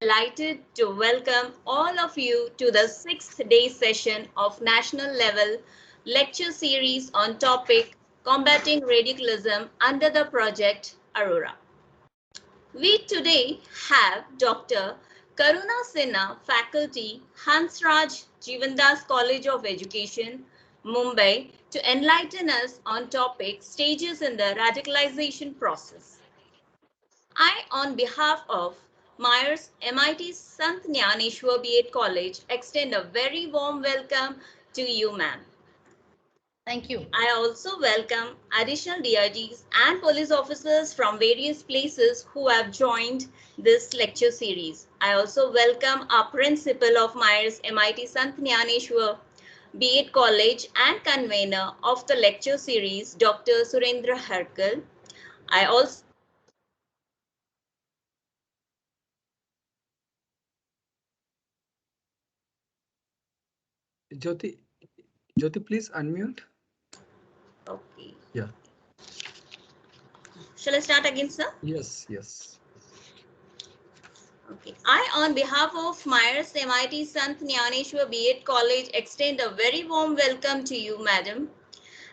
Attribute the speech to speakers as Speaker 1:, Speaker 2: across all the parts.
Speaker 1: delighted to welcome all of you to the sixth day session of national level lecture series on topic combating radicalism under the project Aurora. We today have Dr. Karuna Sinha, faculty, Hansraj Jivandas College of Education, Mumbai, to enlighten us on topic stages in the radicalization process. I, on behalf of Myers MIT Sant Dnyaneshwar B.Ed College, extend a very warm welcome to you, ma'am.
Speaker 2: Thank you.
Speaker 1: I also welcome additional DIGs and police officers from various places who have joined this lecture series. I also welcome our principal of Myers MIT Sant Dnyaneshwar B.Ed College and convener of the lecture series, Dr. Surendra Harkal. I also
Speaker 3: Jyoti, Jyoti, please unmute.
Speaker 1: Okay.
Speaker 3: Yeah.
Speaker 1: Shall I start again, sir?
Speaker 3: Yes.
Speaker 1: Okay. I, on behalf of Myers MIT Sant Dnyaneshwar B.Ed College, extend a very warm welcome to you, madam.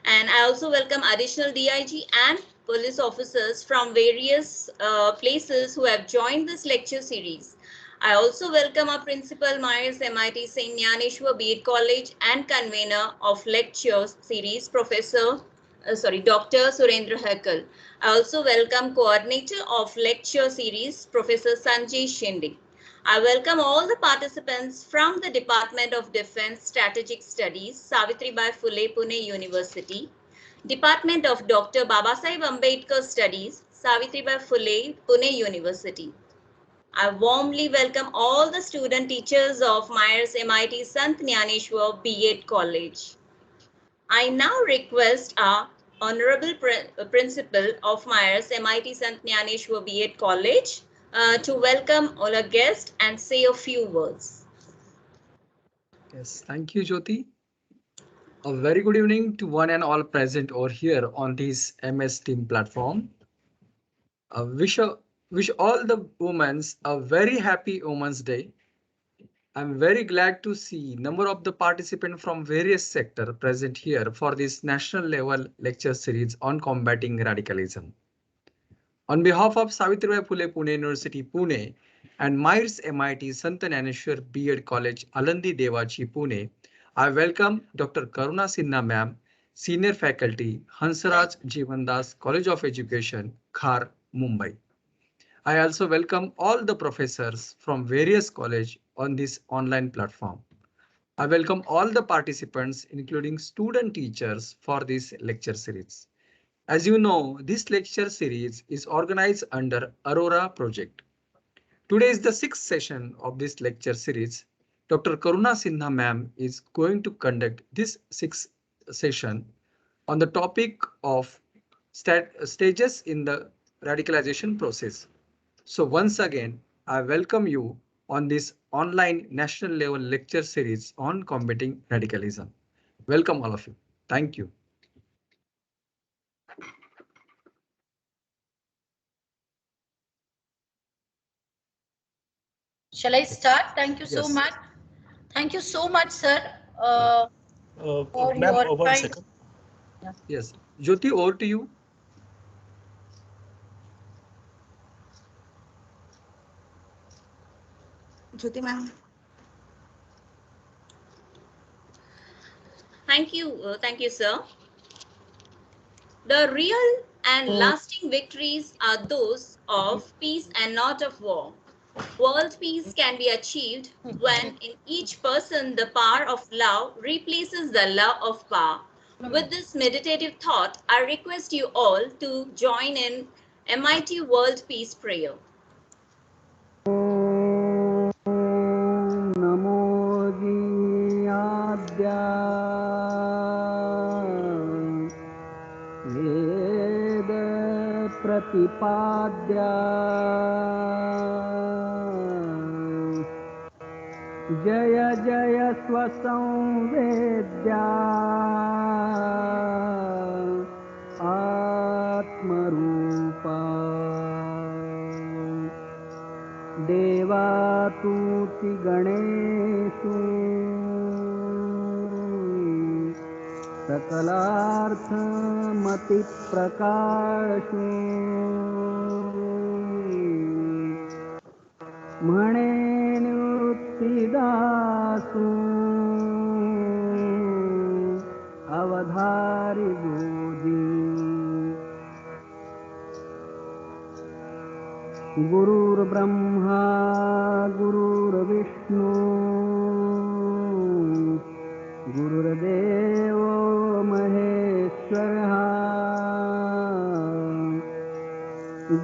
Speaker 1: And I also welcome additional DIG and police officers from various places who have joined this lecture series. I also welcome our principal, Myers MIT St. Dnyaneshwar B.Ed College and convener of lecture series, Dr. Surendra Hakal. I also welcome coordinator of lecture series, Professor Sanjay Shinde. I welcome all the participants from the Department of Defense Strategic Studies, Savitribai Phule, Pune University, Department of Dr. Babasaheb Ambedkar Studies, Savitribai Phule, Pune University. I warmly welcome all the student teachers of Myers MIT Sant Dnyaneshwar B.Ed College. I now request our Honorable Principal of Myers MIT Sant Dnyaneshwar B.Ed College to welcome all our guests and say a few words.
Speaker 3: Yes, thank you, Jyoti. A very good evening to one and all present over here on this MS Team platform. Wish all the women a very happy Women's Day. I'm very glad to see number of the participants from various sectors present here for this national level lecture series on combating radicalism. On behalf of Savitribai Phule Pune University, Pune, and Myers MIT Sant Dnyaneshwar B.Ed College, Alandi, Devachi, Pune, I welcome Dr. Karuna Sinha Ma'am, Senior Faculty, Hansraj Jivandas College of Education, Khar, Mumbai. I also welcome all the professors from various colleges on this online platform. I welcome all the participants, including student teachers, for this lecture series. As you know, this lecture series is organized under Aurora project. Today is the sixth session of this lecture series. Dr. Karuna Sinha ma'am is going to conduct this sixth session on the topic of stages in the radicalization process. So once again, I welcome you on this online national level lecture series on combating radicalism. Welcome all of you. Thank you.
Speaker 2: Shall I start? Thank you so
Speaker 3: Yes.
Speaker 2: much. Thank you so much, sir, for
Speaker 4: Ma'am,
Speaker 2: your
Speaker 4: 1 second.
Speaker 2: kind. Yeah.
Speaker 3: Yes. Jyoti, over to you.
Speaker 1: Jyoti ma'am. Thank you, sir. The real and lasting victories are those of peace and not of war. World peace can be achieved when in each person the power of love replaces the love of power. With this meditative thought, I request you all to join in MIT World Peace Prayer.
Speaker 5: प्रतिपाद्या जय जय स्वसंवेद्या आत्मरूपा देवातूति गणेषु सकलार्थमतिप्रकाशु म्हणे निवृत्तिदासु अवधारी गोदी गुरुर्ब्रह्मा गुरुर्विष्णु गुरुर्देवो महेश्वरः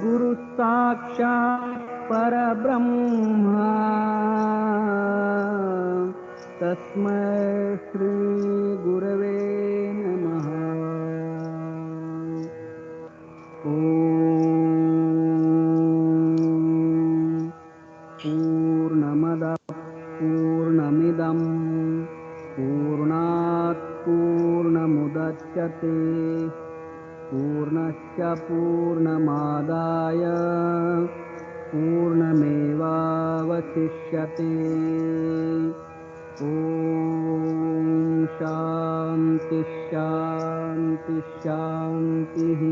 Speaker 5: गुरुसाक्षात् परब्रह्मा तस्मै श्री गुरवे नमः। पूर्णमदः पूर्णमिदं पूर्णात् पूर्णमुदच्यते पूर्णस्य पूर्णमादाय पूर्णमेवावशिष्यते। ॐ शान्ति शान्ति शान्तिः।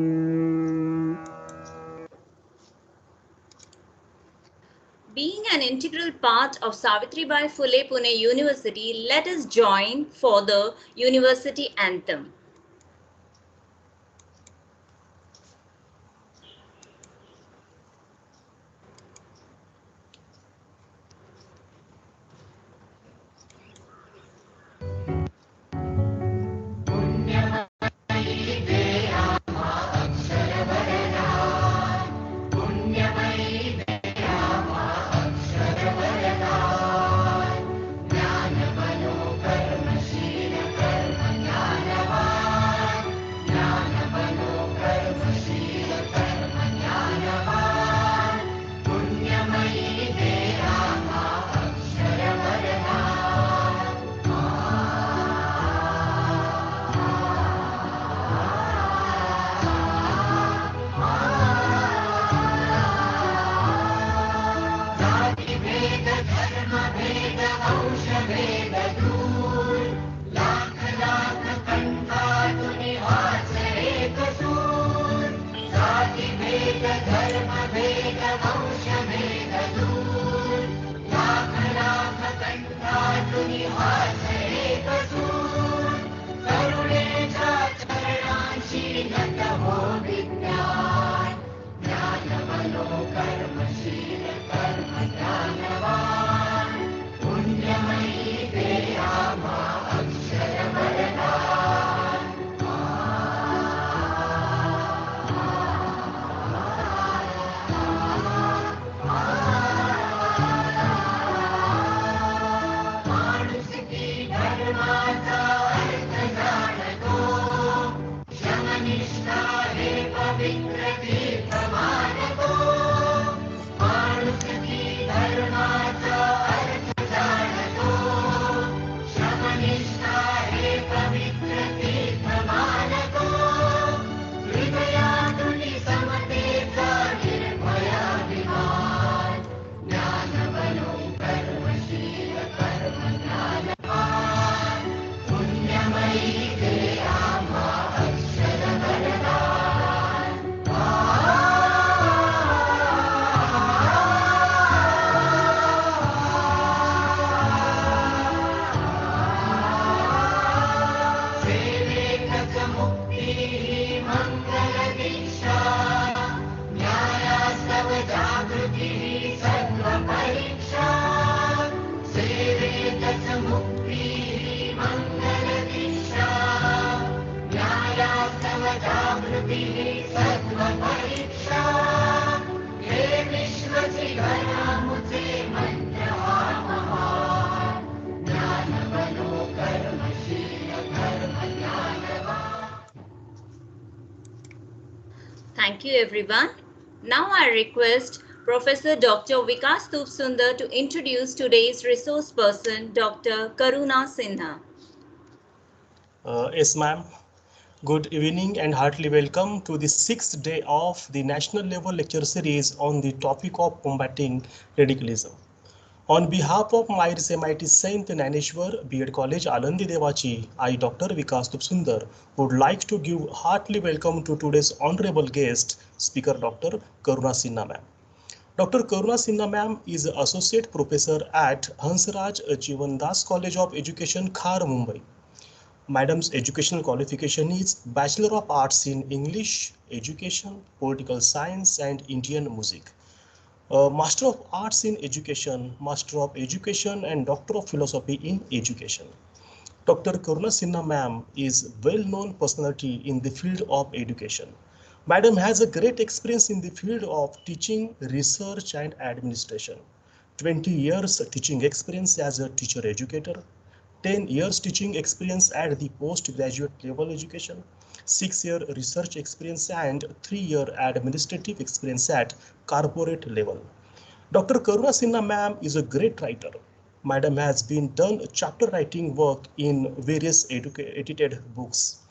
Speaker 1: Being an integral part of Savitribai Phule Pune University, let us join for the University Anthem. Thank you everyone. Now I request Professor Dr. Vikas Tupsundar to introduce today's resource person, Dr. Karuna Sinha.
Speaker 4: Yes, ma'am. Good evening and heartily welcome to the sixth day of the national level lecture series on the topic of combating radicalism. On behalf of MAEER MIT Saint Dnyaneshwar, B.Ed College, Alandi, Devachi, I, Dr. Vikas Sundar, would like to give heartily welcome to today's honorable guest, Speaker Dr. Karuna Sinha ma'am. Dr. Karuna Sinha ma'am is Associate Professor at Hansraj Jivandas College of Education, Khar, Mumbai. Madam's educational qualification is Bachelor of Arts in English, Education, Political Science and Indian Music. Master of Arts in Education, Master of Education and Doctor of Philosophy in Education. Dr. Karuna Sinha ma'am is well-known personality in the field of education. Madam has a great experience in the field of teaching, research and administration. 20 years teaching experience as a teacher educator, 10 years teaching experience at the postgraduate level education, 6-year research experience and 3-year administrative experience at corporate level. Dr. Karuna Sinha ma'am is a great writer. Madam has been done chapter writing work in various edited books.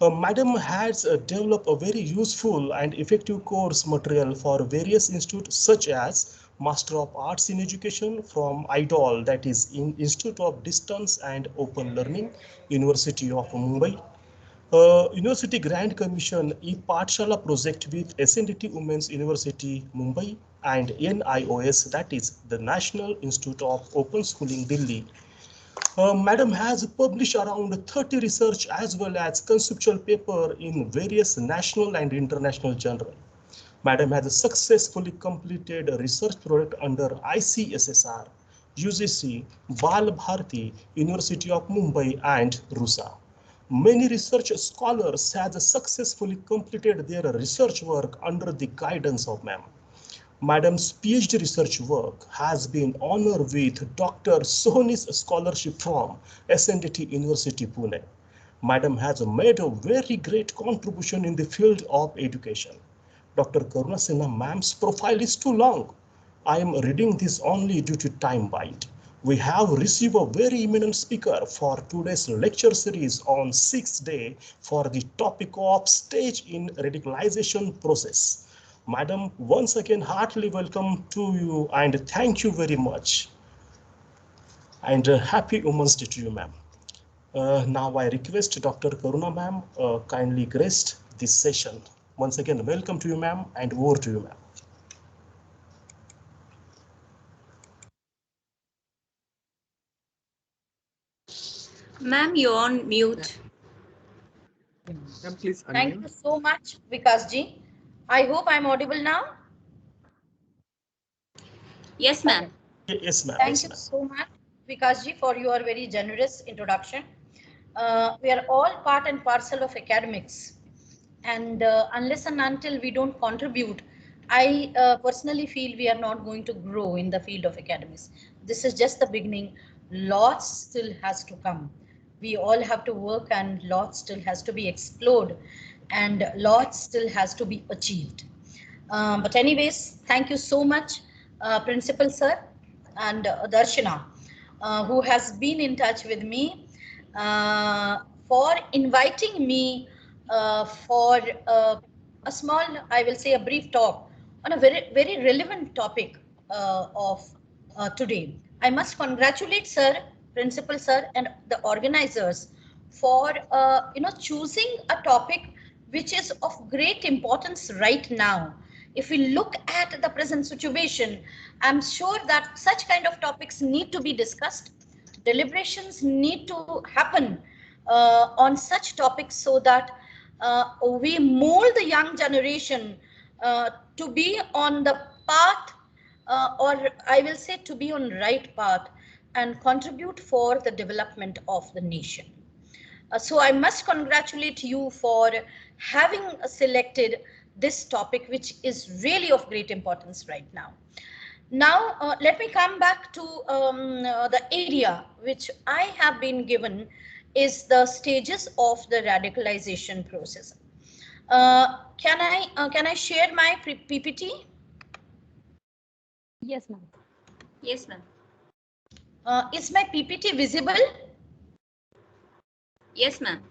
Speaker 4: Madam has developed a very useful and effective course material for various institutes such as Master of Arts in Education from IDOL, that is in Institute of Distance and Open Learning, University of Mumbai. University Grand Commission e-Pathshala project with SNDT Women's University Mumbai and NIOS, that is the National Institute of Open Schooling Delhi. Madam has published around 30 research as well as conceptual paper in various national and international journals. Madam has successfully completed a research project under ICSSR, UGC, Bal Bharati, University of Mumbai and RUSA. Many research scholars have successfully completed their research work under the guidance of Madam. Madam's PhD research work has been honored with Dr. Sohni's scholarship from SNDT University, Pune. Madam has made a very great contribution in the field of education. Dr. Karuna Sinha ma'am's profile is too long. I am reading this only due to time bite. We have received a very eminent speaker for today's lecture series on 6th day for the topic of stage in radicalization process. Madam, once again, heartily welcome to you and thank you very much. And happy Women's Day to you, ma'am. Now I request Dr. Karuna ma'am kindly grace this session. Once again, welcome to you, ma'am, and over to you, ma'am.
Speaker 1: Ma'am, you're on mute.
Speaker 3: Ma'am, please
Speaker 2: Thank
Speaker 3: unmute.
Speaker 2: you so much, Vikas ji. I hope I'm audible now.
Speaker 1: Yes, ma'am.
Speaker 4: Yes, ma'am.
Speaker 2: Thank
Speaker 4: Yes,
Speaker 2: you
Speaker 4: ma'am.
Speaker 2: so much, Vikas ji, for your very generous introduction. We are all part and parcel of academics, and unless and until we don't contribute, I personally feel we are not going to grow in the field of academics. This is just the beginning. Lots still has to come. We all have to work, and lots still has to be explored, and lots still has to be achieved. But anyways, thank you so much, Principal Sir and Darshana, who has been in touch with me for inviting me for a small, I will say a brief talk on a very, very relevant topic of today. I must congratulate Sir, Principal Sir and the organizers for choosing a topic which is of great importance right now. If we look at the present situation, I'm sure that such kind of topics need to be discussed. Deliberations need to happen on such topics so that we mold the young generation to be on the path, or I will say to be on right path and contribute for the development of the nation. So I must congratulate you for having selected this topic, which is really of great importance right now. Now, let me come back to the area which I have been given is the stages of the radicalization process. Can I share my PPT?
Speaker 6: Yes, ma'am.
Speaker 1: Yes, ma'am.
Speaker 2: Is my PPT visible?
Speaker 1: Yes, ma'am.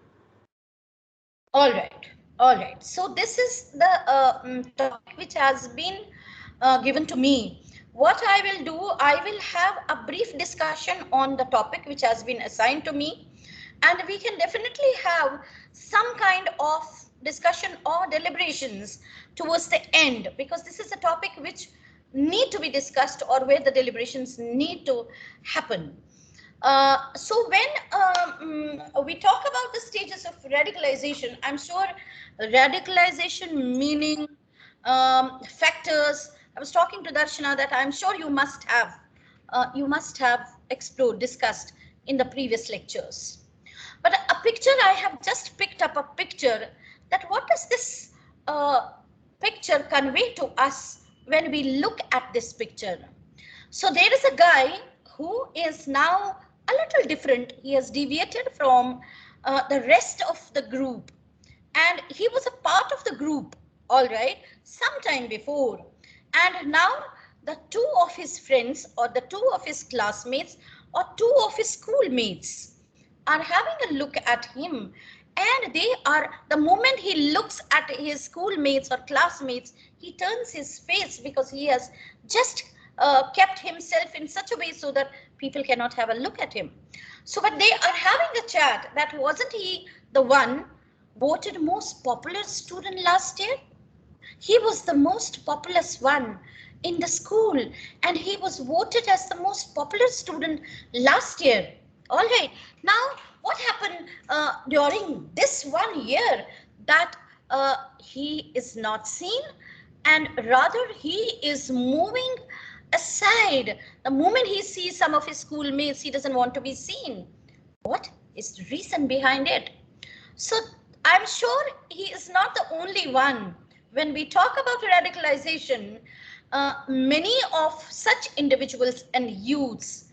Speaker 2: All right, all right. So this is the topic which has been given to me. What I will do, I will have a brief discussion on the topic which has been assigned to me, and we can definitely have some kind of discussion or deliberations towards the end, because this is a topic which need to be discussed, or where the deliberations need to happen. So when we talk about the stages of radicalization, I'm sure radicalization meaning, factors. I was talking to Darshana that I'm sure you must have explored, discussed in the previous lectures. But a picture, I have just picked up a picture, that what does this picture convey to us when we look at this picture? So there is a guy who is now a little different. He has deviated from the rest of the group, and he was a part of the group, all right, sometime before. And now the two of his friends, or the two of his classmates, or two of his schoolmates are having a look at him, and they are, the moment he looks at his schoolmates or classmates, he turns his face, because he has just kept himself in such a way so that people cannot have a look at him. So but they are having a chat, that wasn't he the one voted most popular student last year? He was the most populous one in the school, and he was voted as the most popular student last year. All right. Now, what happened during this 1 year, that he is not seen, and rather he is moving aside. The moment he sees some of his schoolmates, he doesn't want to be seen. What is the reason behind it? So I'm sure he is not the only one. When we talk about radicalization, many of such individuals and youths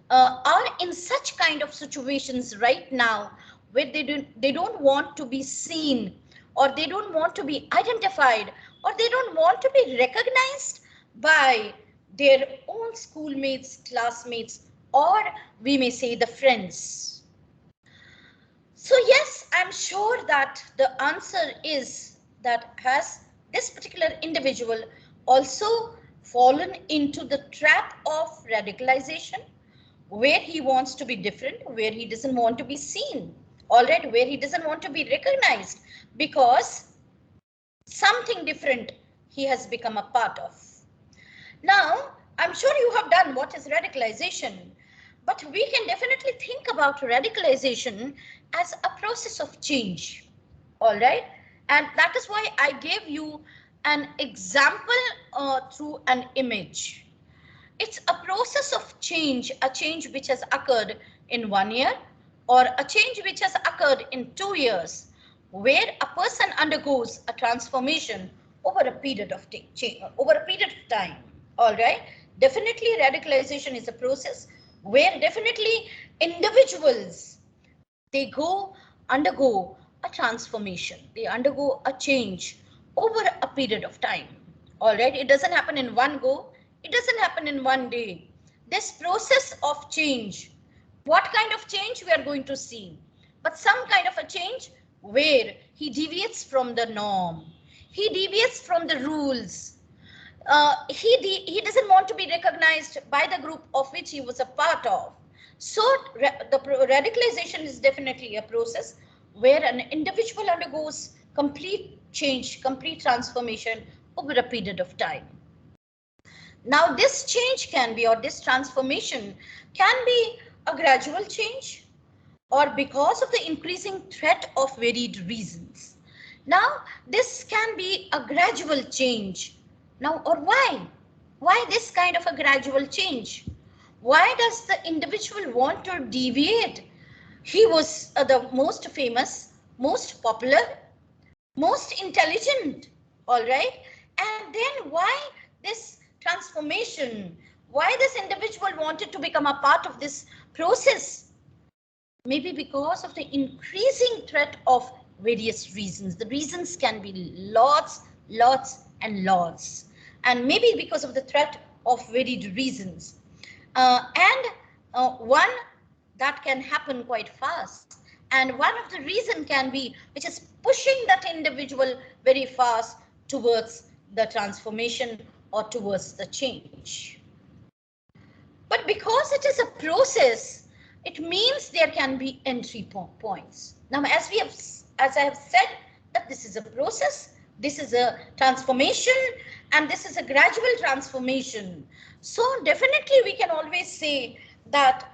Speaker 2: are in such kind of situations right now, where they don't want to be seen, or they don't want to be identified, or they don't want to be recognized by their own schoolmates, classmates, or we may say the friends. So yes, I'm sure that the answer is that has this particular individual also fallen into the trap of radicalization, where he wants to be different, where he doesn't want to be seen, all right, where he doesn't want to be recognized, because something different he has become a part of. Now, I'm sure you have done what is radicalization, but we can definitely think about radicalization as a process of change. All right. And that is why I gave you an example through an image. It's a process of change, a change which has occurred in 1 year, or a change which has occurred in 2 years, where a person undergoes a transformation over a period of time. All right. Definitely radicalization is a process where definitely individuals, they undergo a transformation, they undergo a change over a period of time. All right, it doesn't happen in one go, it doesn't happen in one day. This process of change, what kind of change we are going to see? But some kind of a change where he deviates from the norm, he deviates from the rules. He doesn't want to be recognized by the group of which he was a part of. So the radicalization is definitely a process where an individual undergoes complete change, complete transformation over a period of time. Now this change can be, or this transformation can be, a gradual change, or because of the increasing threat of varied reasons. Now this can be a gradual change. Now, or why? Why this kind of a gradual change? Why does the individual want to deviate? He was the most famous, most popular, most intelligent, all right? And then why this transformation? Why this individual wanted to become a part of this process? Maybe because of the increasing threat of various reasons. The reasons can be lots, and lots. And maybe because of the threat of varied reasons. And one that can happen quite fast. And one of the reason can be which is pushing that individual very fast towards the transformation or towards the change. But because it is a process, it means there can be entry points. Now, as I have said, that this is a process, this is a transformation, and this is a gradual transformation. So definitely we can always say that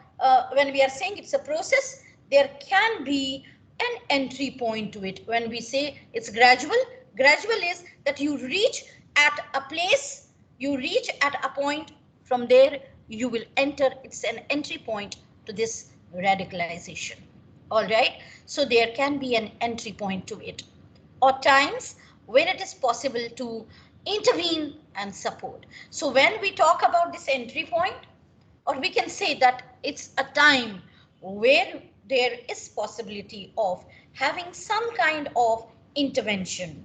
Speaker 2: when we are saying it's a process, there can be an entry point to it. When we say it's gradual, gradual is that you reach at a place, you reach at a point, from there you will enter, it's an entry point to this radicalization. All right, so there can be an entry point to it, or times where it is possible to intervene and support. So when we talk about this entry point, or we can say that it's a time where there is possibility of having some kind of intervention,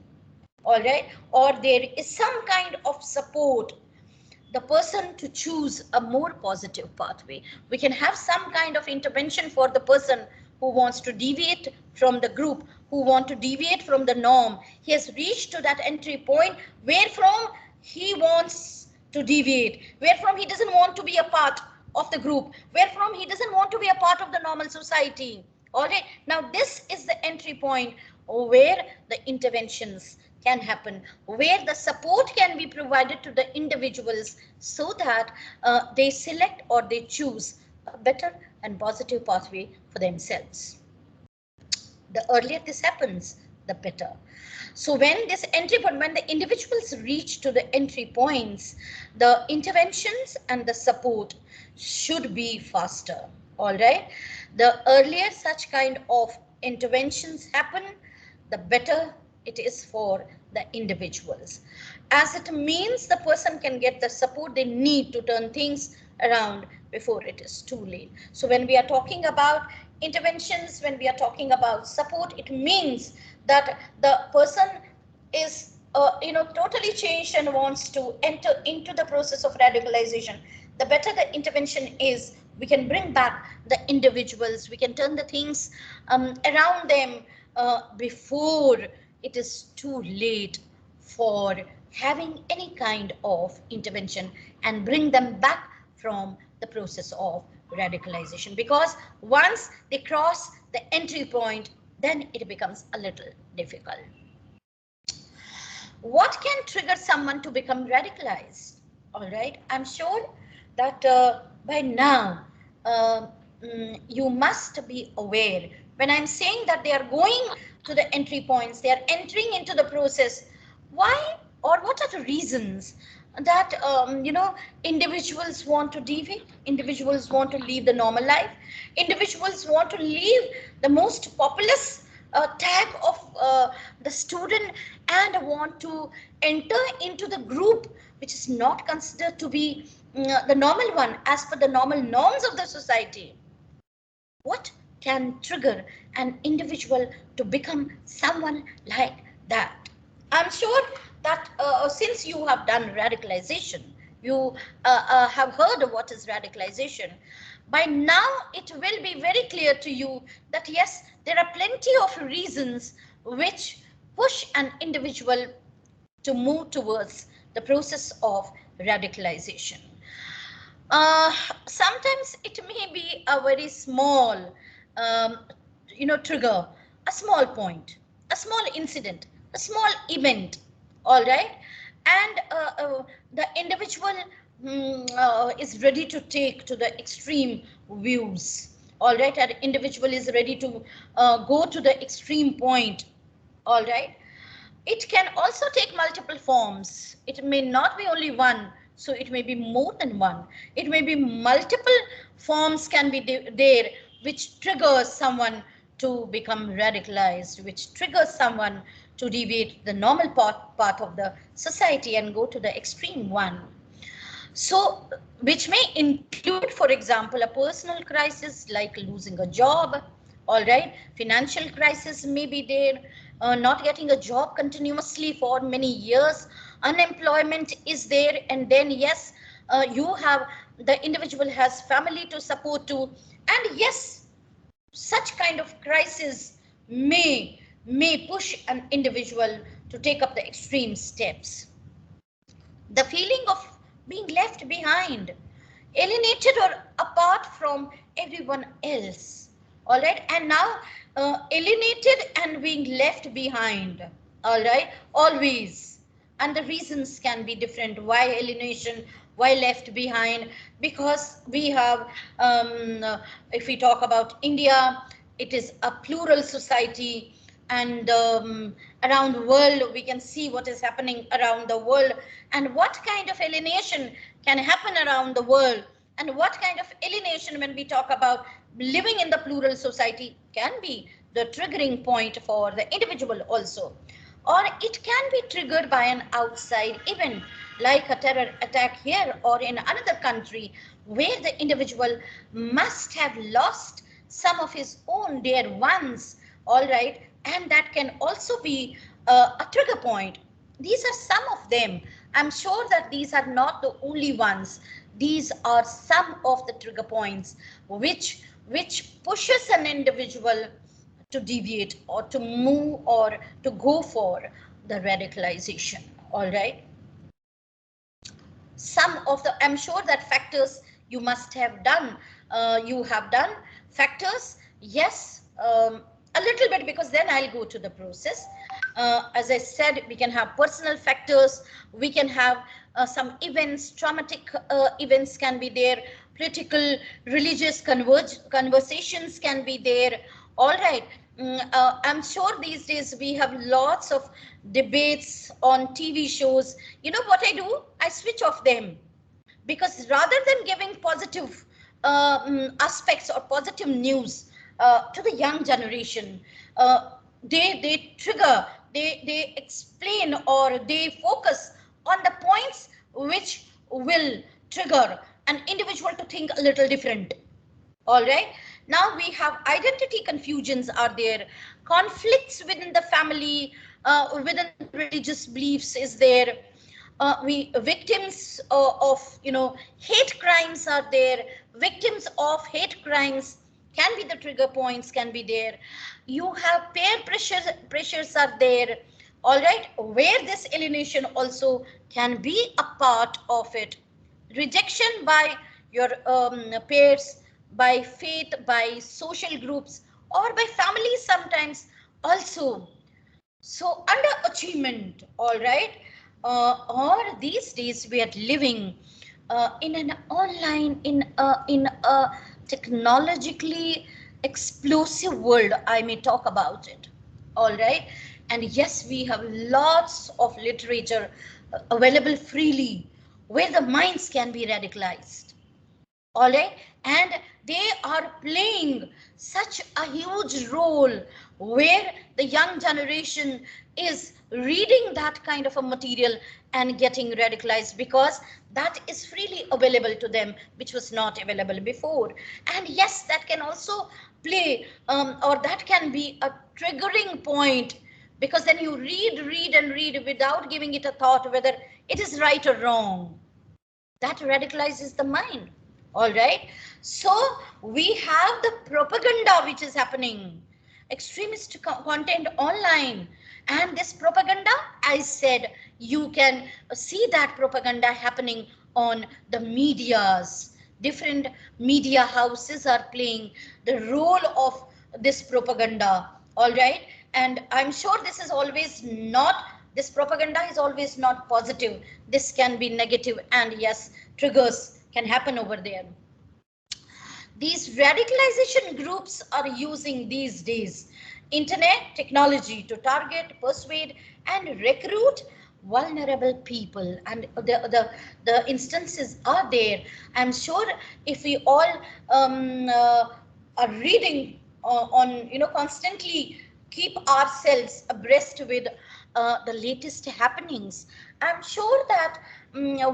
Speaker 2: all right, or there is some kind of support the person to choose a more positive pathway. We can have some kind of intervention for the person who wants to deviate from the group, who want to deviate from the norm. He has reached to that entry point where from he wants to deviate, where from he doesn't want to be a part of the group, where from he doesn't want to be a part of the normal society. All right, now this is the entry point where the interventions can happen, where the support can be provided to the individuals so that they select or they choose a better and positive pathway for themselves. The earlier this happens, the better. So when this entry point, when the individuals reach to the entry points, the interventions and the support should be faster. All right, the earlier such kind of interventions happen, the better it is for the individuals, as it means the person can get the support they need to turn things around before it is too late. So when we are talking about interventions, when we are talking about support, it means that the person is totally changed and wants to enter into the process of radicalization. The better the intervention is, we can bring back the individuals, we can turn the things around them before it is too late for having any kind of intervention and bring them back from the process of radicalization. Because once they cross the entry point, then it becomes a little difficult. What can trigger someone to become radicalized? All right, I'm sure that by now you must be aware. When I'm saying that they are going to the entry points, they are entering into the process, why or what are the reasons that individuals want to deviate, individuals want to leave the normal life, individuals want to leave the most populous tag of the student and want to enter into the group which is not considered to be the normal one as per the normal norms of the society. What can trigger an individual to become someone like that? I'm sure that since you have done radicalization, you have heard of what is radicalization. By now, it will be very clear to you that yes, there are plenty of reasons which push an individual to move towards the process of radicalization. Sometimes it may be a very small, trigger, a small point, a small incident, a small event, all right? And the individual is ready to take to the extreme views, all right? An individual is ready to go to the extreme point, all right? It can also take multiple forms. It may not be only one, so it may be more than one. It may be multiple forms can be there, which triggers someone to become radicalized, which triggers someone to deviate the normal path of the society and go to the extreme one. So, which may include, for example, a personal crisis like losing a job, all right, financial crisis may be there, not getting a job continuously for many years, unemployment is there, and then yes, the individual has family to support to, and yes, such kind of crisis may push an individual to take up the extreme steps. The feeling of being left behind, alienated or apart from everyone else. All right, and now alienated and being left behind. All right, always. And the reasons can be different. Why alienation? Why left behind? Because we have, if we talk about India, it is a plural society, and around the world we can see what is happening around the world, and what kind of alienation can happen around the world, and what kind of alienation when we talk about living in the plural society can be the triggering point for the individual also. Or it can be triggered by an outside event like a terror attack here or in another country, where the individual must have lost some of his own dear ones. All right, and that can also be a trigger point. These are some of them. I'm sure that these are not the only ones. These are some of the trigger points which pushes an individual to deviate or to move or to go for the radicalization. All right, some of the, I'm sure that factors you must have done, you have done factors, yes, a little bit, because then I'll go to the process. As I said, we can have personal factors, we can have some events, traumatic events can be there, political, religious conversations can be there. All right, I'm sure these days we have lots of debates on TV shows. You know what I do? I switch off them, because rather than giving positive aspects or positive news to the young generation, they trigger, they explain, or they focus on the points which will trigger an individual to think a little different. All right, now we have identity confusions are there, conflicts within the family, within the religious beliefs is there. We victims of, you know, hate crimes are there. Victims of hate crimes can be the trigger points, can be there. You have peer pressures are there. All right, where this alienation also can be a part of it. Rejection by your peers, by faith, by social groups, or by families sometimes also. So underachievement, all right, or these days we are living in an online, in a technologically explosive world, I may talk about it. All right, and yes, we have lots of literature available freely where the minds can be radicalized. All right, and they are playing such a huge role where the young generation is reading that kind of a material and getting radicalized, because that is freely available to them, which was not available before. And yes, that can also play, or that can be a triggering point, because then you read and read without giving it a thought whether it is right or wrong. That radicalizes the mind. All right, so we have the propaganda which is happening, extremist content online, and this propaganda, I said, you can see that propaganda happening on the medias. Different media houses are playing the role of this propaganda. All right, and I'm sure this is always not, this propaganda is always not positive. This can be negative, and yes, triggers can happen over there. These radicalization groups are using these days internet technology to target, persuade, and recruit vulnerable people, and the instances are there. I'm sure if we all are reading on, you know, constantly keep ourselves abreast with the latest happenings, I'm sure that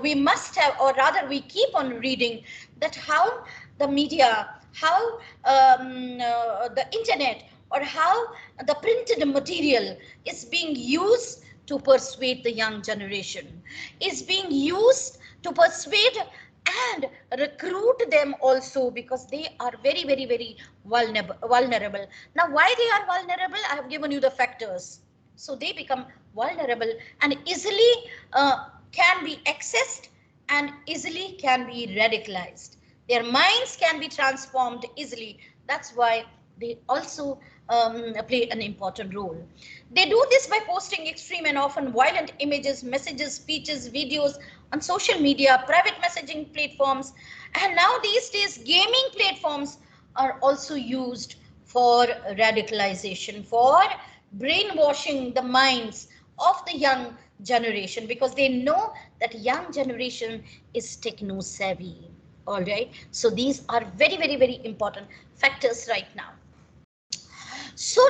Speaker 2: we must have, or rather we keep on reading that how the media, how the internet, or how the printed material is being used to persuade the young generation, is being used to persuade and recruit to them also because they are very, very, very vulnerable. Now, why they are vulnerable? I have given you the factors. So they become vulnerable and easily can be accessed and easily can be radicalized. Their minds can be transformed easily. That's why they also play an important role. They do this by posting extreme and often violent images, messages, speeches, videos on social media, private messaging platforms, and now these days gaming platforms are also used for radicalization, for brainwashing the minds of the young generation because they know that young generation is techno savvy. All right, so these are very, very, very important factors right now. So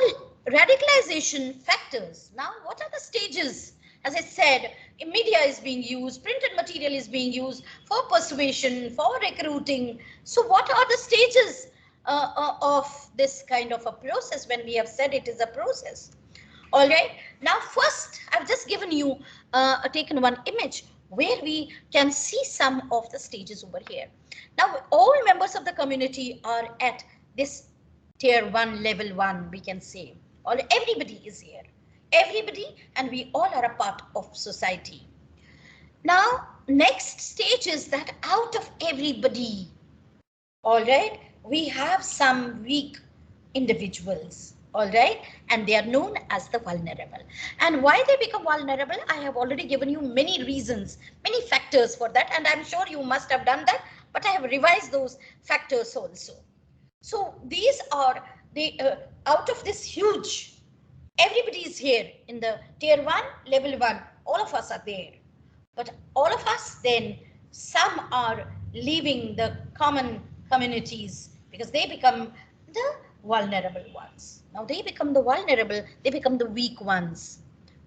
Speaker 2: radicalization factors. Now, what are the stages? As I said, media is being used, printed material is being used for persuasion, for recruiting. So what are the stages of this kind of a process when we have said it is a process? All right. Now, first, I've just given you taken one image where we can see some of the stages over here. Now, all members of the community are at this tier 1, level 1, we can say. All everybody is here. Everybody, and we all are a part of society. Now, next stage is that out of everybody, all right, we have some weak individuals, all right, and they are known as the vulnerable. And why they become vulnerable, I have already given you many reasons, many factors for that, and I'm sure you must have done that, but I have revised those factors also. So these are the out of this huge, everybody is here in the tier 1, level 1, all of us are there. But all of us then, some are leaving the common communities because they become the vulnerable ones. Now they become the vulnerable, they become the weak ones,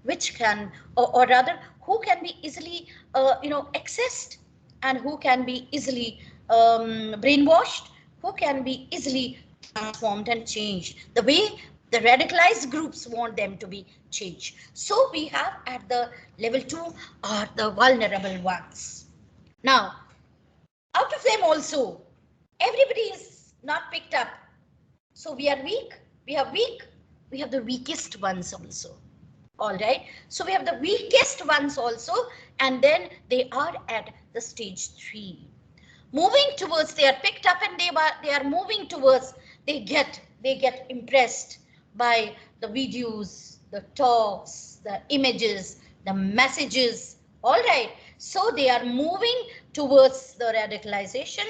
Speaker 2: which can, or rather, who can be easily, accessed and who can be easily brainwashed, who can be easily transformed and changed the way the radicalized groups want them to be changed. So we have at the level 2 are the vulnerable ones. Now, out of them also, everybody is not picked up. So we are weak, we have the weakest ones also. All right, so we have the weakest ones also, and then they are at the stage 3. Moving towards, they are picked up and they are moving towards, they get impressed by the videos, the talks, the images, the messages. All right, so they are moving towards the radicalization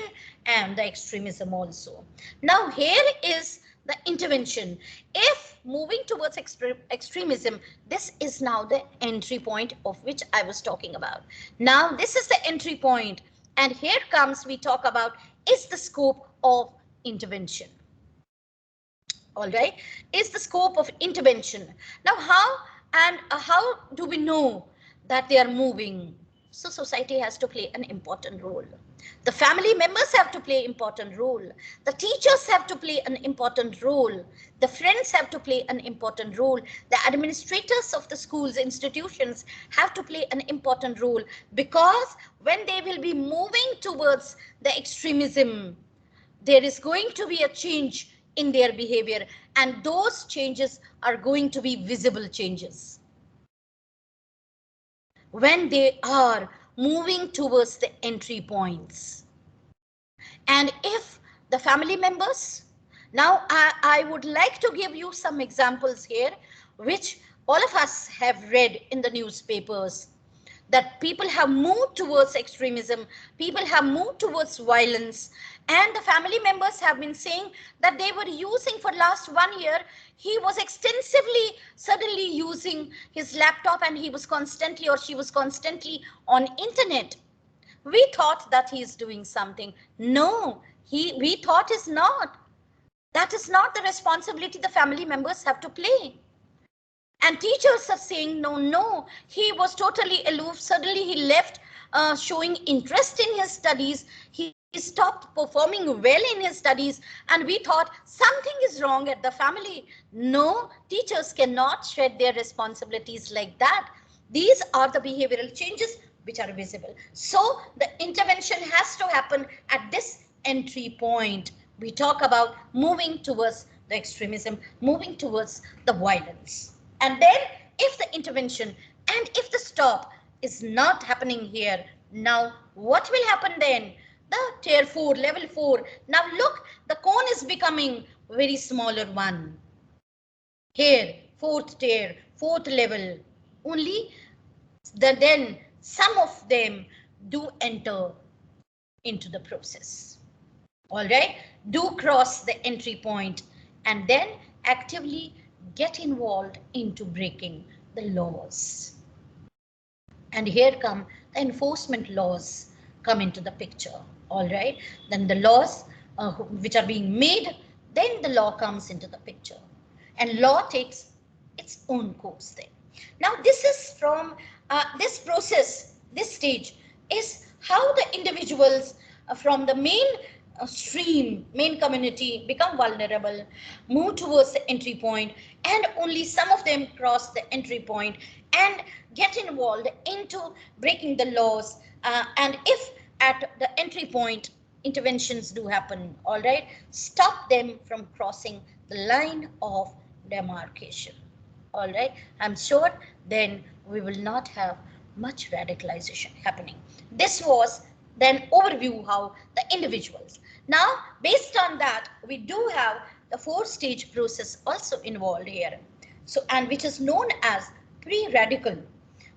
Speaker 2: and the extremism also. Now here is the intervention. If moving towards extremism, this is now the entry point of which I was talking about. Now this is the entry point, and here comes, we talk about is the scope of intervention. All right, is the scope of intervention. Now how do we know that they are moving? So society has to play an important role. The family members have to play important role. The teachers have to play an important role. The friends have to play an important role. The administrators of the schools, institutions have to play an important role, because when they will be moving towards the extremism, there is going to be a change in their behavior, and those changes are going to be visible changes when they are moving towards the entry points. And if the family members, now I would like to give you some examples here, which all of us have read in the newspapers, that people have moved towards extremism, people have moved towards violence, and the family members have been saying that they were using for last 1 year, he was extensively suddenly using his laptop and he was constantly, or she was constantly on internet. We thought that he is doing something. No, we thought is not. That is not the responsibility the family members have to play. And teachers are saying, no, he was totally aloof. Suddenly he left showing interest in his studies. He stopped performing well in his studies. And we thought something is wrong at the family. No, teachers cannot shed their responsibilities like that. These are the behavioral changes which are visible. So the intervention has to happen at this entry point. We talk about moving towards the extremism, moving towards the violence. And then if the intervention and if the stop is not happening here, now what will happen then? The tier 4, level 4. Now look, the cone is becoming very smaller one. Here, 4th tier, 4th level. Only then some of them do enter into the process. All right, do cross the entry point and then actively get involved into breaking the laws. And here come the enforcement laws come into the picture. All right, then the laws which are being made, then the law comes into the picture and law takes its own course then. Now this is from this process, this stage is how the individuals from the main main community become vulnerable, move towards the entry point, and only some of them cross the entry point and get involved into breaking the laws. And if at the entry point interventions do happen, all right, stop them from crossing the line of demarcation. All right, I'm sure then we will not have much radicalization happening. This was then overview how the individuals. Now, based on that, we do have the 4-stage process also involved here. So, and which is known as pre-radical.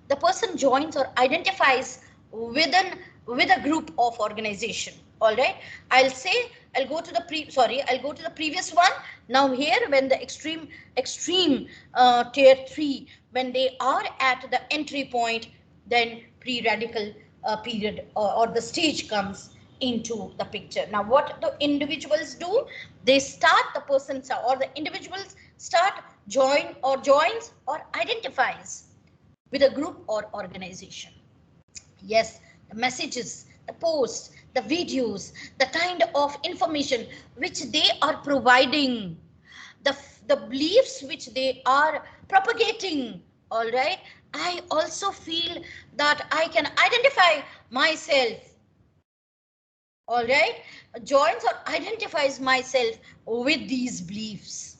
Speaker 2: The person joins or identifies with a group of organization. All right, I'll go to the previous one. Now here, when the extreme tier 3, when they are at the entry point, then pre-radical period or the stage comes into the picture. Now what the individuals do, they start, the persons or the individuals start joins or identifies with a group or organization. Yes, the messages, the posts, the videos, the kind of information which they are providing, the beliefs which they are propagating, all right, I also feel that I can identify myself. All right, joins or identifies myself with these beliefs.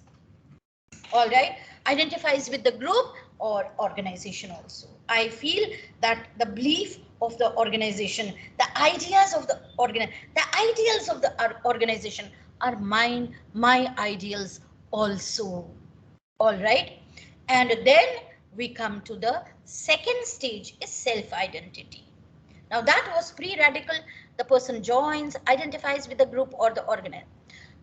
Speaker 2: All right, identifies with the group or organization also. I feel that the belief of the organization, the ideas of the ideals of the organization are my ideals also. All right, and then we come to the second stage is self-identity. Now that was pre-radical. The person joins, identifies with the group or the organization.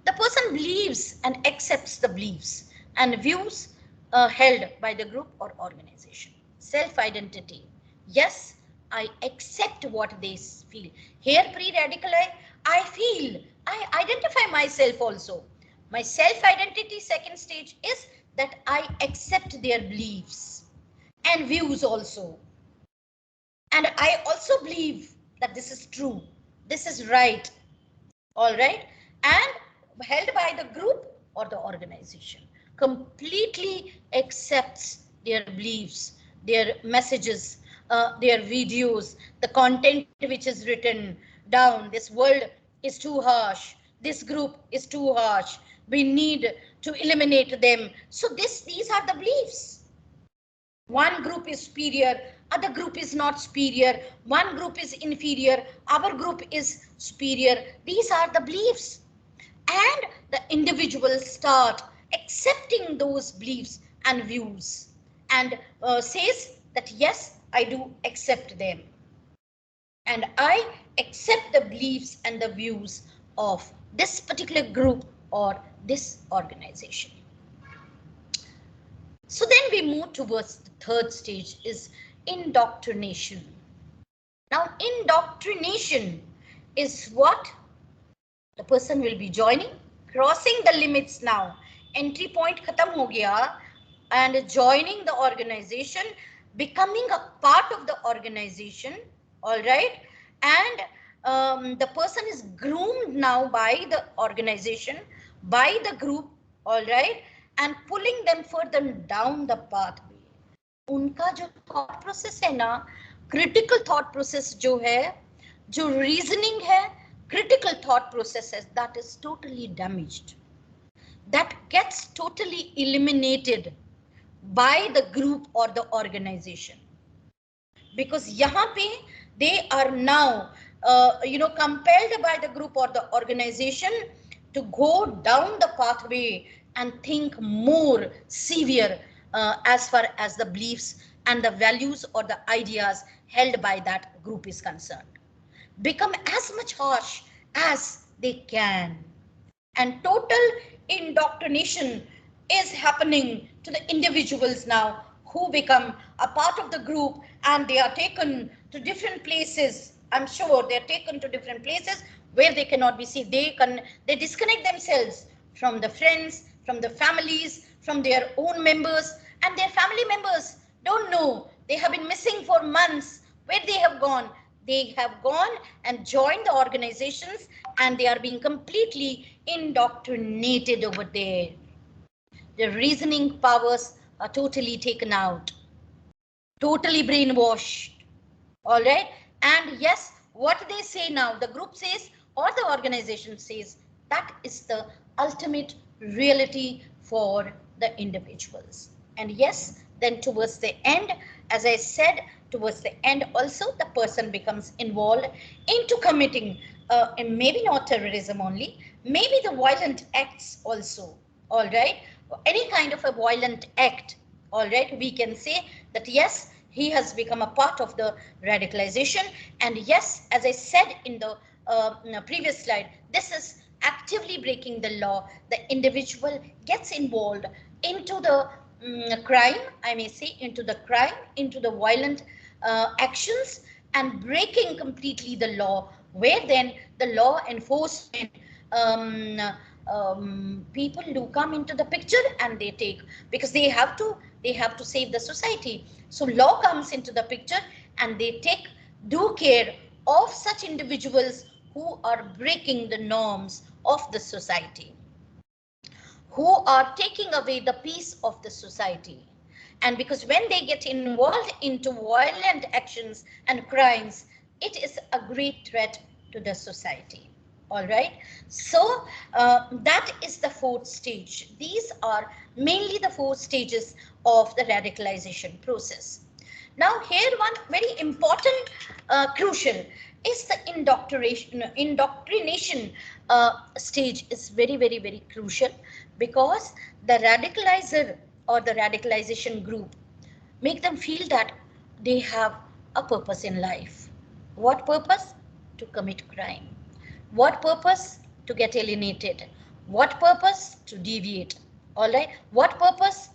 Speaker 2: The person believes and accepts the beliefs and views held by the group or organization. Self-identity. Yes, I accept what they feel. Here pre-radical, I feel, I identify myself also. My self-identity second stage is that I accept their beliefs and views also. And I also believe that this is true, this is right, all right, and held by the group or the organization. Completely accepts their beliefs, their messages, their videos, the content which is written down. This world is too harsh. This group is too harsh. We need to eliminate them. So these are the beliefs. One group is superior, other group is not superior. One group is inferior, our group is superior. These are the beliefs. And the individuals start accepting those beliefs and views and says that yes, I do accept them. And I accept the beliefs and the views of this particular group or this organization. So then we move towards the third stage is indoctrination. Now indoctrination is what? The person will be joining, crossing the limits now. Entry point khatam ho gaya and joining the organization, becoming a part of the organization, all right? And the person is groomed now by the organization, by the group, all right? And pulling them further down the pathway. उनका जो thought process है ना, critical thought process जो है, जो reasoning है, critical thought processes, that is totally damaged. That gets totally eliminated by the group or the organization. Because yahan pe they are now compelled by the group or the organization to go down the pathway and think more severe as far as the beliefs and the values or the ideas held by that group is concerned. Become as much harsh as they can. And total indoctrination is happening to the individuals now who become a part of the group, and they are taken to different places. I'm sure they're taken to different places where they cannot be seen. They disconnect themselves from the friends, from the families, from their own members, and their family members don't know. They have been missing for months. Where they have gone? They have gone and joined the organizations, and they are being completely indoctrinated over there. Their reasoning powers are totally taken out, totally brainwashed. All right. And yes, what they say now, the group says or the organization says, that is the ultimate reality for the individuals. And yes, then towards the end, as I said, towards the end also, the person becomes involved into committing and maybe not terrorism only, maybe the violent acts also. All right. Any kind of a violent act. All right. We can say that yes, he has become a part of the radicalization. And yes, as I said in the previous slide, this is actively breaking the law. The individual gets involved into the crime, I may say, into the crime, into the violent actions, and breaking completely the law, where then the law enforcement people do come into the picture, and they take, because they have to save the society. So law comes into the picture, and they take due care of such individuals who are breaking the norms of the society, who are taking away the peace of the society. And because when they get involved into violent actions and crimes, it is a great threat to the society. All right. So that is the fourth stage. These are mainly the four stages of the radicalization process. Now here one very important, crucial, is the indoctrination stage is very, very, very crucial, because the radicalizer or the radicalization group make them feel that they have a purpose in life. What purpose? To commit crime. What purpose? To get alienated. What purpose? To deviate. All right. What purpose?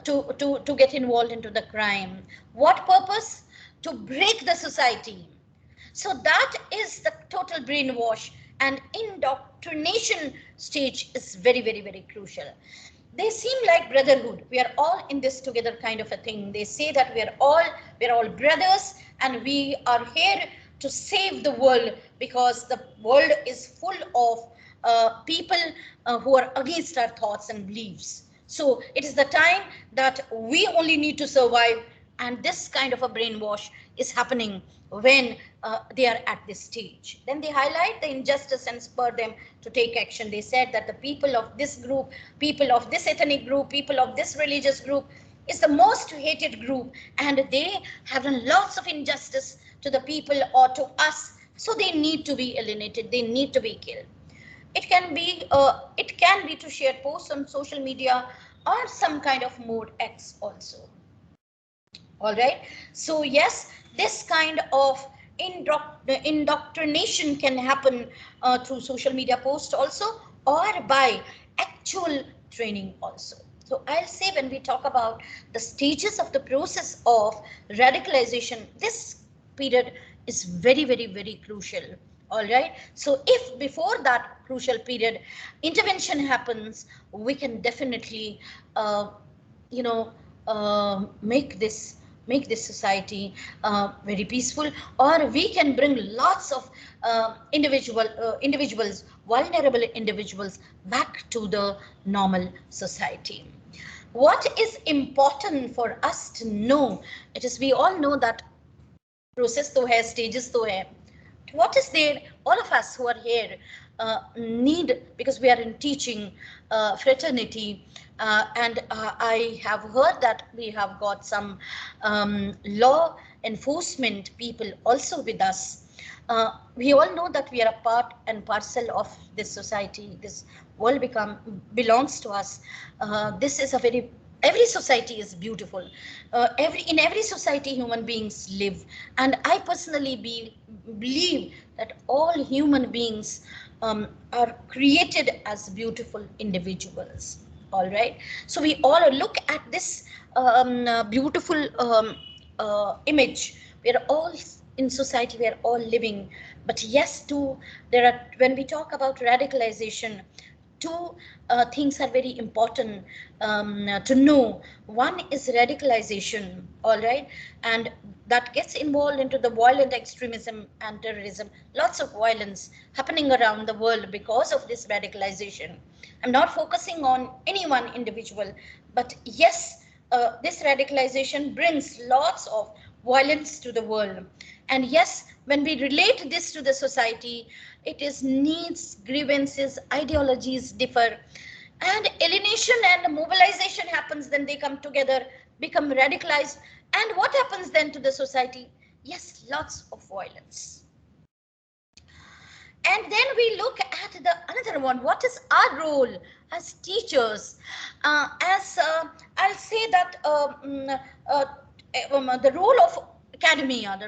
Speaker 2: To get involved into the crime. What purpose? To break the society. So that is the total brainwash, and indoctrination stage is very, very, very crucial. They seem like brotherhood. We are all in this together kind of a thing. They say that we're all brothers, and we are here to save the world, because the world is full of people who are against our thoughts and beliefs. So it is the time that we only need to survive, and this kind of a brainwash is happening when they are at this stage. Then they highlight the injustice and spur them to take action. They said that the people of this group, people of this ethnic group, people of this religious group is the most hated group, and they have done lots of injustice to the people or to us, so they need to be alienated, they need to be killed. It can be to share posts on social media or some kind of mode X also. All right. So yes, this kind of indoctrination can happen through social media posts also, or by actual training also. So I'll say, when we talk about the stages of the process of radicalization, this period is very, very, very crucial. All right. So if before that crucial period intervention happens, we can definitely, make this society very peaceful, or we can bring lots of individuals, vulnerable individuals, back to the normal society. What is important for us to know, it is, we all know that process तो है, stages तो है, What is there, all of us who are here need, because we are in teaching fraternity, and I have heard that we have got some law enforcement people also with us. We all know that we are a part and parcel of this society. This world belongs to us. This is a very, every society is beautiful. In every society human beings live, and I personally believe that all human beings are created as beautiful individuals. All right, so we all look at this beautiful image. We are all in society, we are all living, but yes, too, there are, when we talk about radicalization, two things are very important to know. One is radicalization, all right, and that gets involved into the violent extremism and terrorism. Lots of violence happening around the world because of this radicalization. I'm not focusing on any one individual, but yes, this radicalization brings lots of violence to the world. And yes, when we relate this to the society, it is needs, grievances, ideologies differ, and alienation and mobilization happens. Then they come together, become radicalized, and what happens then to the society? Yes, lots of violence. And then we look at the another one. What is our role as teachers? As I'll say that the role of academia,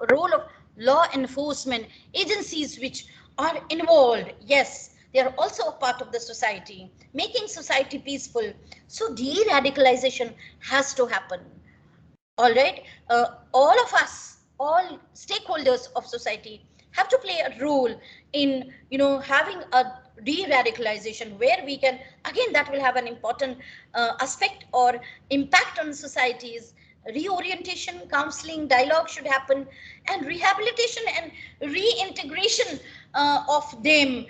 Speaker 2: role of law enforcement agencies which are involved. Yes, they are also a part of the society, making society peaceful. So de-radicalization has to happen. All right, all of us, all stakeholders of society have to play a role in, having a de-radicalization, where we can, again, that will have an important aspect or impact on societies. Reorientation, counseling, dialogue should happen, and rehabilitation and reintegration of them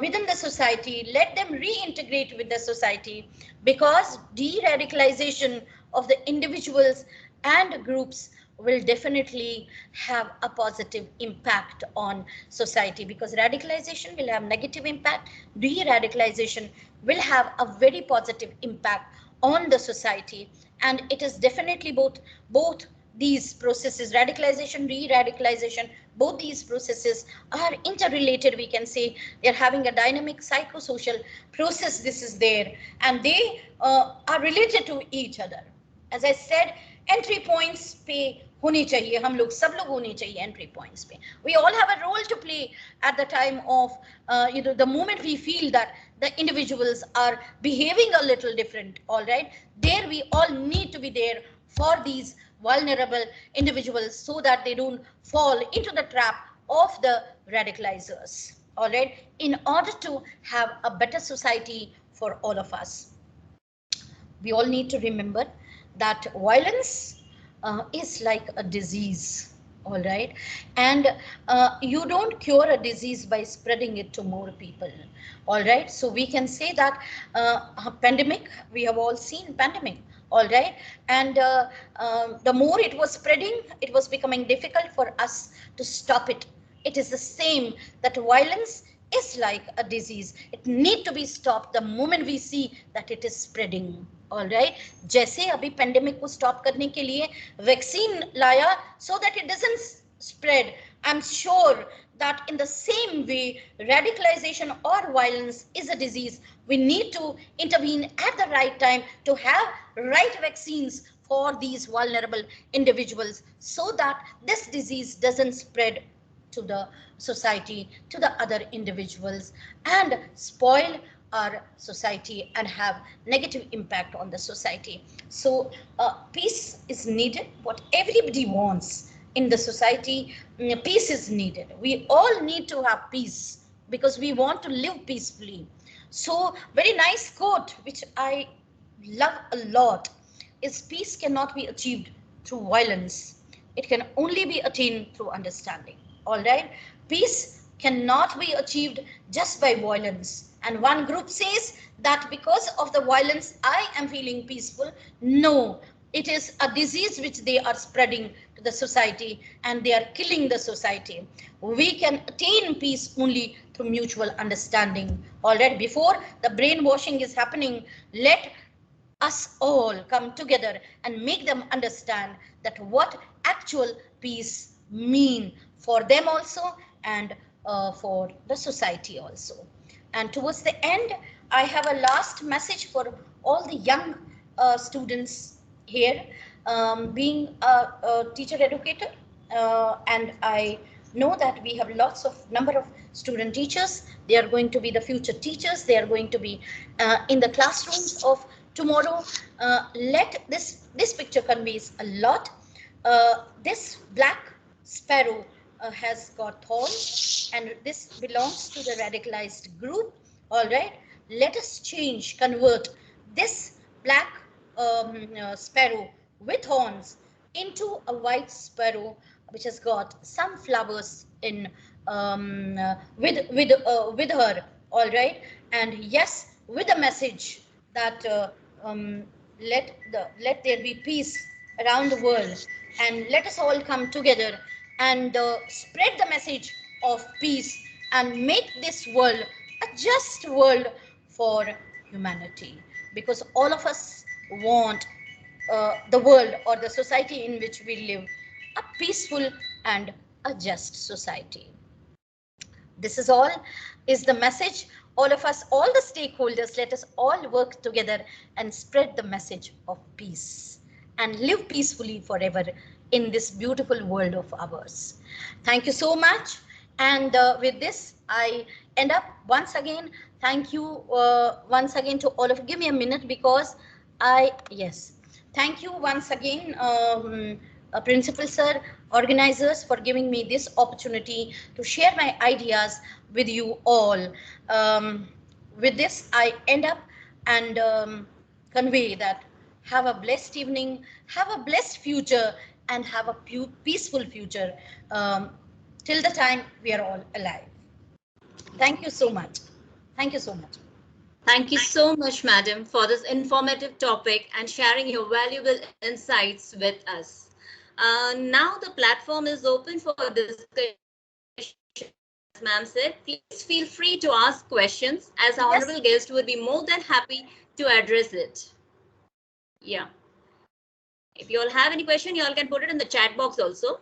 Speaker 2: within the society. Let them reintegrate with the society, because de-radicalization of the individuals and groups will definitely have a positive impact on society, because radicalization will have negative impact, de-radicalization will have a very positive impact on the society. And it is definitely both these processes, radicalization, re-radicalization, both these processes are interrelated. We can say they're having a dynamic psychosocial process. This is there, and they are related to each other. As I said, entry points पे होने चाहिए, हम लोग सब लोग होने चाहिए entry points पे. We all have a role to play at the time of the moment we feel that the individuals are behaving a little different. All right, there we all need to be there for these vulnerable individuals, so that they don't fall into the trap of the radicalizers. All right, in order to have a better society for all of us, we all need to remember that violence is like a disease. All right, and you don't cure a disease by spreading it to more people. All right, so we can say that pandemic, we have all seen pandemic. All right, and the more it was spreading, it was becoming difficult for us to stop it. It is the same, that violence is like a disease. It need to be stopped the moment we see that it is spreading. All right, जैसे अभी pandemic को stop करने के लिए vaccine लाया so that it doesn't spread, I'm sure that in the same way radicalization or violence is a disease. We need to intervene at the right time to have right vaccines for these vulnerable individuals, so that this disease doesn't spread to the society, to the other individuals, and spoil our society and have negative impact on the society. So peace is needed. What everybody wants in the society, peace is needed. We all need to have peace because we want to live peacefully. So very nice quote, which I love a lot, is peace cannot be achieved through violence. It can only be attained through understanding. All right, peace cannot be achieved just by violence. And one group says that because of the violence I am feeling peaceful. No, it is a disease which they are spreading to the society, and they are killing the society. We can attain peace only through mutual understanding. Already before the brainwashing is happening, let us all come together and make them understand that what actual peace mean for them also, and for the society also. And towards the end, I have a last message for all the young students here. Being a teacher educator, and I know that we have lots of number of student teachers. They are going to be the future teachers. They are going to be in the classrooms of tomorrow. Let this picture conveys a lot. This black sparrow has got thorns, and this belongs to the radicalized group. All right, let us change, convert this black sparrow with horns into a white sparrow which has got some flowers in with her. All right, and yes, with a message that let there be peace around the world, and let us all come together and spread the message of peace and make this world a just world for humanity, because all of us want the world or the society in which we live a peaceful and a just society. This is all is the message. All of us, all the stakeholders, let us all work together and spread the message of peace and live peacefully forever in this beautiful world of ours. Thank you so much. And with this, I end up once again. Thank you once again to all of you. Give me a minute because yes. Thank you once again, Principal Sir, organizers, for giving me this opportunity to share my ideas with you all. With this, I end up and convey that have a blessed evening, have a blessed future, and have a peaceful future till the time we are all alive. Thank you so much. Thank you so much.
Speaker 1: Thank you so much, Madam, for this informative topic and sharing your valuable insights with us. Now the platform is open for discussion. As ma'am said, please feel free to ask questions, as our honorable guest would be more than happy to address it. Yeah. If you all have any question, you all can put it in the chat box also.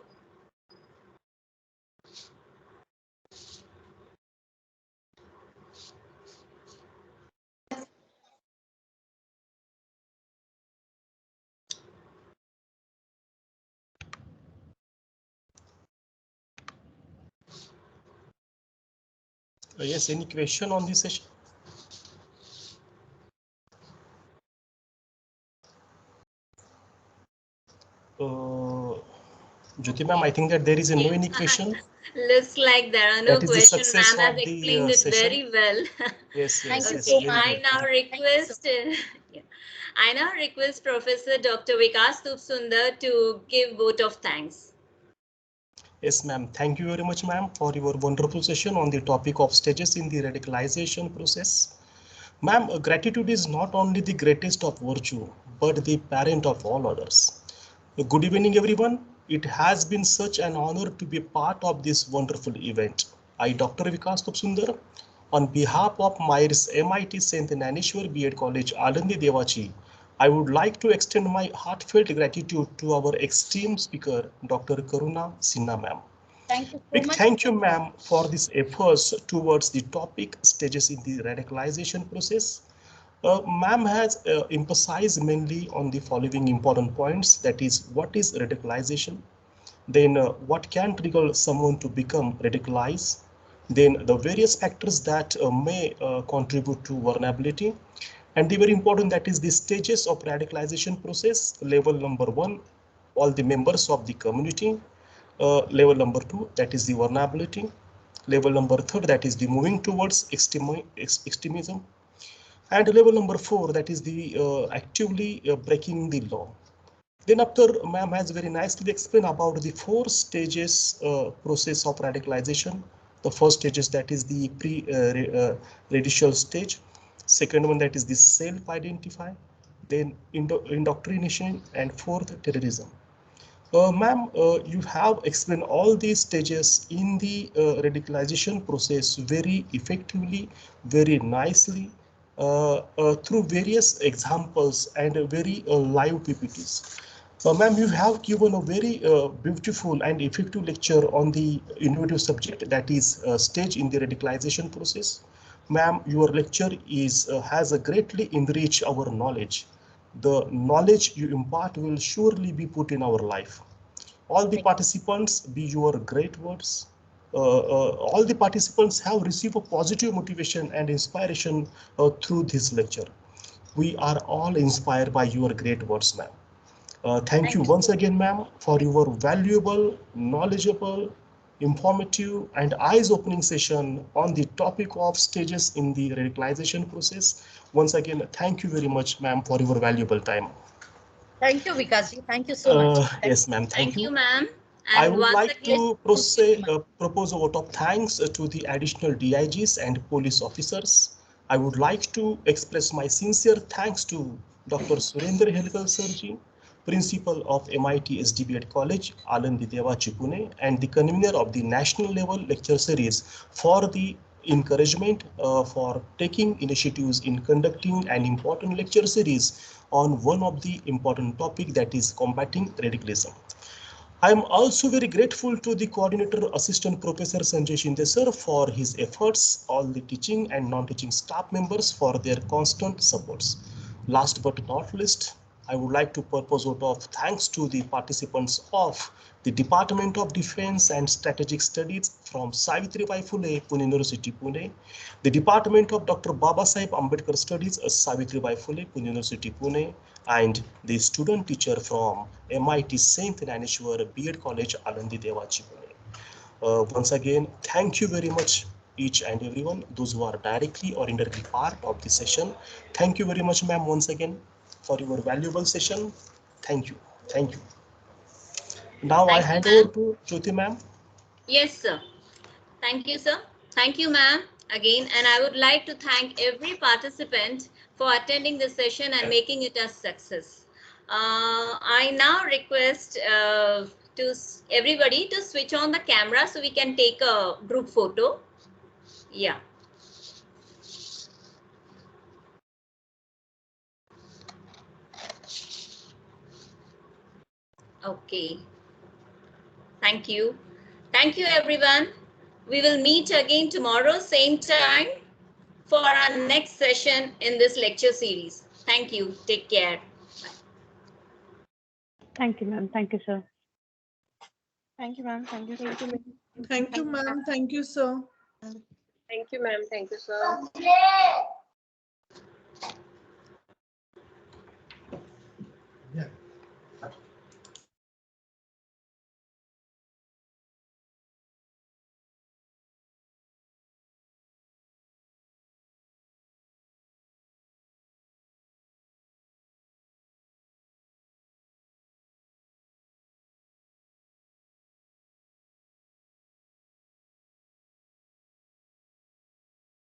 Speaker 4: Yes, any question on this session? Jyoti ma'am, I think that there is no any question.
Speaker 1: Looks like there are no questions. Ma'am has explained it
Speaker 4: session.
Speaker 1: very well.
Speaker 4: Yes, yes.
Speaker 2: Thank you
Speaker 4: yes,
Speaker 2: so
Speaker 1: Okay,
Speaker 2: much.
Speaker 1: I now request I now request Professor Dr. Vikas Sundar to give vote of thanks.
Speaker 4: Yes, ma'am. Thank you very much, ma'am, for your wonderful session on the topic of stages in the radicalization process. Ma'am, gratitude is not only the greatest of virtue, but the parent of all others. Good evening, everyone. It has been such an honor to be part of this wonderful event. I, Dr. Vikas Sundar, on behalf of MAEER's MIT St. Dnyaneshwar B.Ed College, Alandi, Devachi, I would like to extend my heartfelt gratitude to our esteemed speaker, Dr. Karuna Sinha, ma'am.
Speaker 2: Thank you so
Speaker 4: Big
Speaker 2: much.
Speaker 4: thank you, ma'am, for these efforts towards the topic stages in the radicalization process. Ma'am has emphasized mainly on the following important points, that is, what is radicalization? Then what can trigger someone to become radicalized? Then the various factors that may contribute to vulnerability. And the very important, that is the stages of radicalization process. Level number 1, all the members of the community. Level number 2, that is the vulnerability. Level number 3, that is the moving towards extremism. And level number 4, that is the actively breaking the law. Then after, ma'am has very nicely explained about the 4 stages process of radicalization. The first stage is that is the pre-radical stage. Second one, that is the self-identify. then indoctrination, and fourth, terrorism. Ma'am, you have explained all these stages in the radicalization process very effectively, very nicely, through various examples and very live PPTs. Ma'am, you have given a very beautiful and effective lecture on the innovative subject, that is stage in the radicalization process. Ma'am, your lecture has greatly enriched our knowledge. The knowledge you impart will surely be put in our life. All the participants, be your great words. All the participants have received a positive motivation and inspiration through this lecture. We are all inspired by your great words, ma'am. Thank you once again, ma'am, for your valuable, knowledgeable, informative, and eyes-opening session on the topic of stages in the radicalization process. Once again, thank you very much, ma'am, for your valuable time.
Speaker 2: Thank you, Vikasji. Thank you so much.
Speaker 4: Yes, ma'am, thank
Speaker 1: Thank
Speaker 4: you.
Speaker 1: you, ma'am.
Speaker 4: I
Speaker 1: And
Speaker 4: would
Speaker 1: once
Speaker 4: like
Speaker 1: again,
Speaker 4: to propose a vote of thanks to the additional DIGs and police officers. I would like to express my sincere thanks to Dr. Surendra Helkar Sarji, Principal of MIT SD B.Ed College, Alandi, Devachi, Pune, and the convener of the national level lecture series for the encouragement for taking initiatives in conducting an important lecture series on one of the important topic, that is combating radicalism. I am also very grateful to the coordinator, Assistant Professor Sanjay Shinde sir, for his efforts, all the teaching and non-teaching staff members for their constant supports. Last but not least, I would like to purpose out of thanks to the participants of the Department of Defense and Strategic Studies from Savitribai Phule, Pune University, Pune, the Department of Dr. Babasaheb Ambedkar Studies, Savitribai Phule, Pune University, Pune, and the student teacher from MIT Saint Dnyaneshwar B.Ed College, Alandi, Devachi, Pune. Once again, thank you very much, each and everyone, those who are directly or indirectly part of the session. Thank you very much, ma'am, once again for your valuable session. Thank you. Thank you. Now I
Speaker 1: thank you,
Speaker 4: hand over
Speaker 1: ma'am.
Speaker 4: to Jyoti, ma'am.
Speaker 1: Yes, sir. Thank you, sir. Thank you, ma'am, again. And I would like to thank every participant for attending this session and making it a success. I now request to everybody to switch on the camera so we can take a group photo. Yeah. Okay. Thank you. Thank you, everyone. We will meet again tomorrow, same time, for our next session in this lecture series. Thank you. Take care. Bye.
Speaker 6: Thank you, ma'am. Thank you, sir.
Speaker 7: Thank you, ma'am. Thank you, sir.
Speaker 8: Thank you, ma'am. Thank you, sir.
Speaker 9: Thank you, ma'am. Thank you, sir.